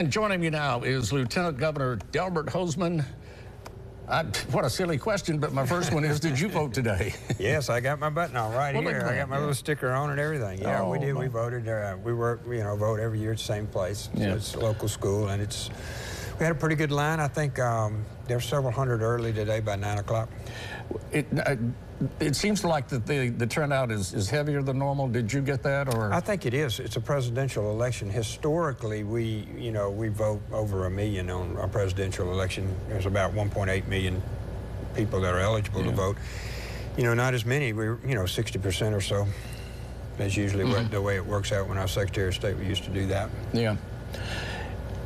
And joining me now is Lieutenant Governor Delbert Hosemann. What a silly question, but my first one is, did you vote today? Yes, I got my button on right here. I got my little sticker on and everything. Yeah, we did. We voted. We work, vote every year at the same place. So it's a local school, and we had a pretty good line. I think there's several hundred early today by 9 o'clock. It seems like that the turnout is heavier than normal. Did you get that, or? I think it is. It's a presidential election. Historically, we vote over 1 million on a presidential election. There's about 1.8 million people that are eligible to vote. Not as many. We're 60% or so. That's usually the way it works out. When I was Secretary of State, we used to do that. Yeah.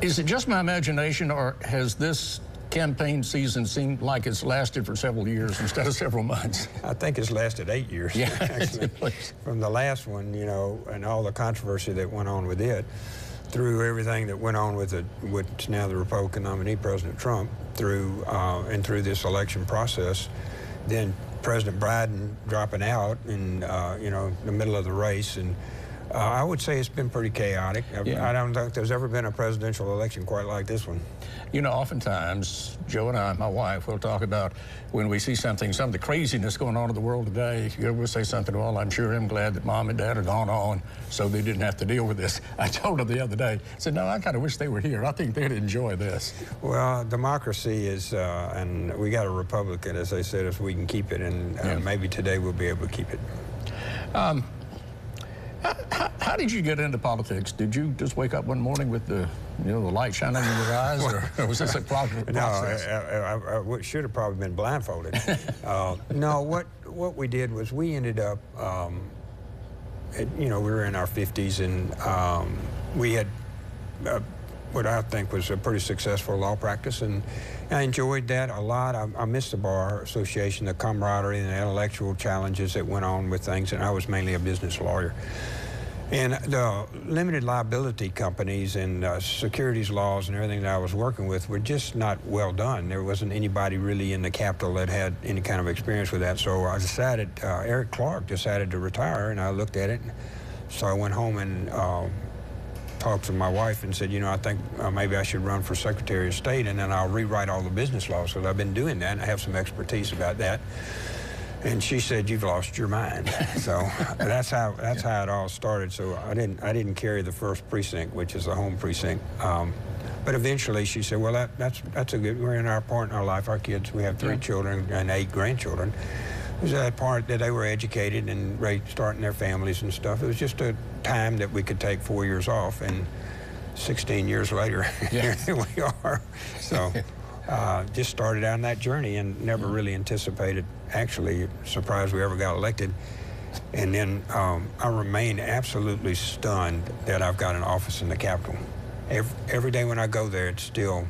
Is it just my imagination, or has this campaign season seemed like it's lasted for several years instead of several months? I think it's lasted 8 years. Yeah, actually. From the last one, and all the controversy that went on with it, through everything that went on with what's now the Republican nominee, President Trump, through this election process, then President Biden dropping out in the middle of the race, and I would say it's been pretty chaotic. I don't think there's ever been a presidential election quite like this one. Oftentimes, Joe and I, my wife, will talk about when we see some of the craziness going on in the world today. We'll say something, well, I'm sure I'm glad that Mom and Dad are gone on so they didn't have to deal with this. I told her the other day, I said, no, I kind of wish they were here. I think they'd enjoy this. Well, democracy is, and we got a Republican, as they said, if we can keep it, and maybe today we'll be able to keep it. How did you get into politics? Did you just wake up one morning with the light shining in your eyes, or was this a process? No, I should have probably been blindfolded. No, what we did was we ended up, we were in our 50s, and we had what I think was a pretty successful law practice, and I enjoyed that a lot. I missed the Bar Association, the camaraderie and the intellectual challenges that went on with things, and I was mainly a business lawyer. And the limited liability companies and securities laws and everything that I was working with were just not well done. There wasn't anybody really in the Capitol that had any kind of experience with that. So I decided, Eric Clark decided to retire, and I looked at it. So I went home and talked to my wife and said, I think maybe I should run for Secretary of State, and then I'll rewrite all the business laws, because I've been doing that, and I have some expertise about that. And she said, "You've lost your mind." So that's how it all started. So I didn't carry the first precinct, which is the home precinct. But eventually she said, "Well, that's a good. We're in our part in our life. Our kids. We have 3 children and 8 grandchildren." It was that part that they were educated and starting their families and stuff. It was just a time that we could take 4 years off, and 16 years later, here we are. So. Just started out on that journey and never really anticipated, actually, surprised we ever got elected. And then I remain absolutely stunned that I've got an office in the Capitol. Every day when I go there, it's still,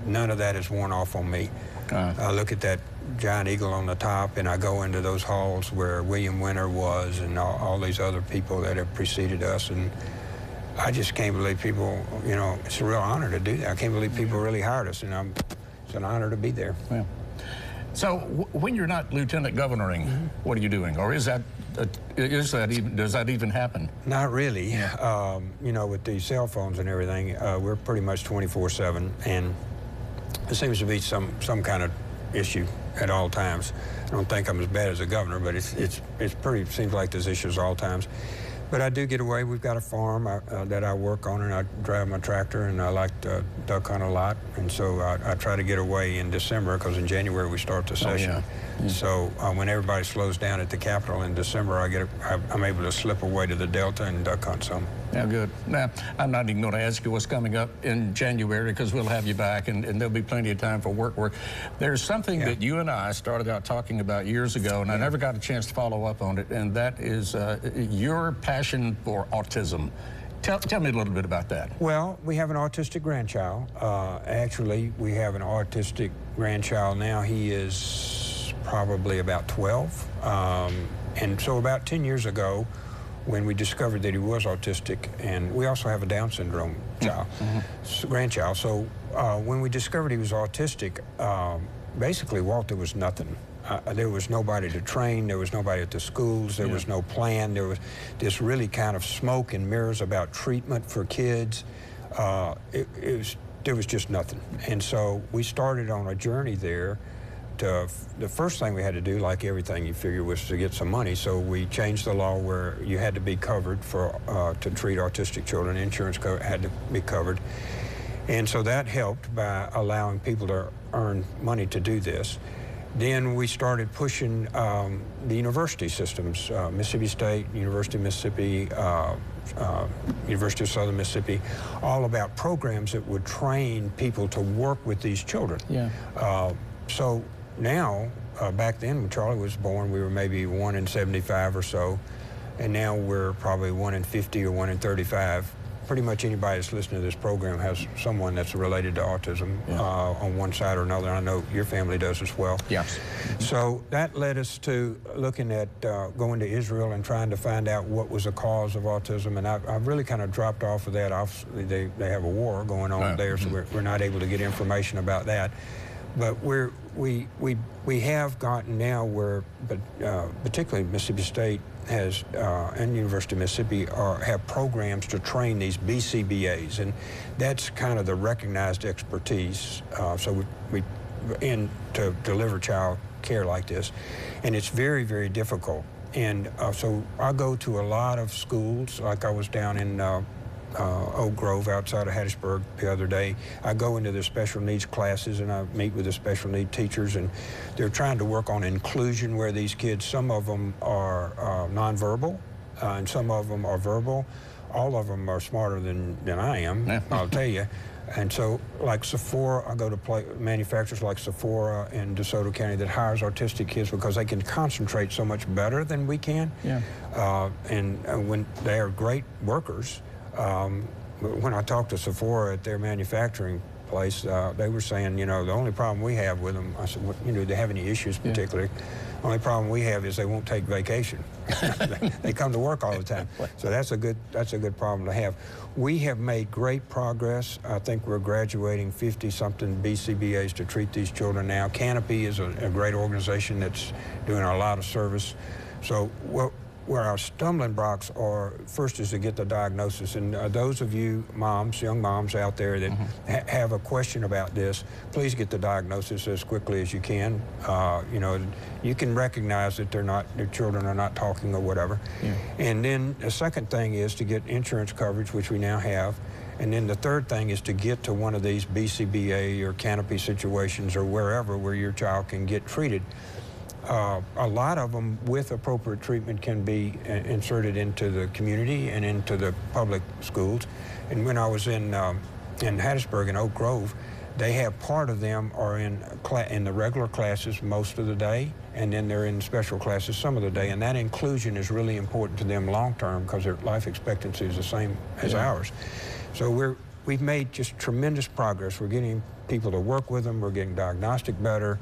none of that is worn off on me. I look at that giant eagle on the top, and I go into those halls where William Winter was and all these other people that have preceded us, and I just can't believe people, it's a real honor to do that. I can't believe people really hired us, and it's an honor to be there. Yeah. So when you're not lieutenant governoring, what are you doing? Or does that even happen? Not really. Yeah. With these cell phones and everything, we're pretty much 24/7, and there seems to be some kind of issue at all times. I don't think I'm as bad as a governor, but it's seems like there's issues all times. But I do get away. We've got a farm that I work on, and I drive my tractor, and I like to duck hunt a lot. And so I try to get away in December, because in January we start the session. So when everybody slows down at the Capitol in December, I'm able to slip away to the Delta and duck hunt some. Yeah, good. Now, I'm not even going to ask you what's coming up in January, because we'll have you back, and there'll be plenty of time for work. There's something that you and I started out talking about years ago, and I never got a chance to follow up on it, and that is your passion for autism. Tell me a little bit about that. Well, we have an autistic grandchild. Actually, we have an autistic grandchild now. He is probably about 12. And so about 10 years ago, when we discovered that he was autistic, and we also have a Down syndrome grandchild. So when we discovered he was autistic, basically Walter was nothing. There was nobody to train. There was nobody at the schools. There was no plan. There was this really kind of smoke and mirrors about treatment for kids. there was just nothing. And so we started on a journey there. The first thing we had to do, like everything you figure, was to get some money. So we changed the law where you had to be covered to treat autistic children. Insurance had to be covered. And so that helped by allowing people to earn money to do this. Then we started pushing the university systems, Mississippi State, University of Mississippi, University of Southern Mississippi, all about programs that would train people to work with these children. Yeah. So now, back then when Charlie was born, we were maybe 1 in 75 or so, and now we're probably 1 in 50 or 1 in 35. Pretty much anybody that's listening to this program has someone that's related to autism on one side or another. I know your family does as well. Yes. So that led us to looking at going to Israel and trying to find out what was the cause of autism. And I've really kind of dropped off of that. Obviously, they have a war going on there, so we're not able to get information about that. But we have gotten now where, particularly Mississippi State has, and University of Mississippi have programs to train these BCBAs, and that's kind of the recognized expertise. So we to deliver child care like this, and it's very, very difficult. And so I go to a lot of schools, like I was down in Oak Grove outside of Hattiesburg the other day. I go into the special needs classes and I meet with the special need teachers, and they're trying to work on inclusion where these kids, some of them are nonverbal and some of them are verbal. All of them are smarter than I am, I'll tell you. And so, like Sephora, I go to manufacturers like Sephora in DeSoto County that hires autistic kids because they can concentrate so much better than we can. Yeah. And when they are great workers, when I talked to Sephora at their manufacturing place, they were saying, the only problem we have with them, I said, do they have any issues particularly? The only problem we have is they won't take vacation. They come to work all the time. So that's a good problem to have. We have made great progress. I think we're graduating 50-something BCBAs to treat these children now. Canopy is a great organization that's doing a lot of service. So where our stumbling blocks are, first is to get the diagnosis. And those of you moms, young moms out there that have a question about this, please get the diagnosis as quickly as you can. You can recognize that their children are not talking or whatever. Yeah. And then the second thing is to get insurance coverage, which we now have. And then the third thing is to get to one of these BCBA or Canopy situations or wherever where your child can get treated. A lot of them, with appropriate treatment, can be inserted into the community and into the public schools. And when I was in Hattiesburg and Oak Grove, they have part of them are in the regular classes most of the day, and then they're in special classes some of the day. And that inclusion is really important to them long term because their life expectancy is the same as ours. So we've made just tremendous progress. We're getting people to work with them. We're getting diagnostic better.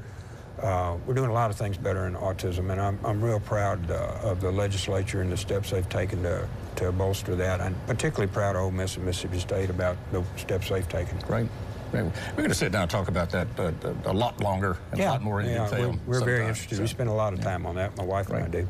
We're doing a lot of things better in autism, and I'm real proud of the legislature and the steps they've taken to bolster that. I'm particularly proud of Ole Miss and Mississippi State about the steps they've taken. Great. We're going to sit down and talk about that a lot longer and a lot more in detail. We're very interested. We spend a lot of time on that, my wife and I do.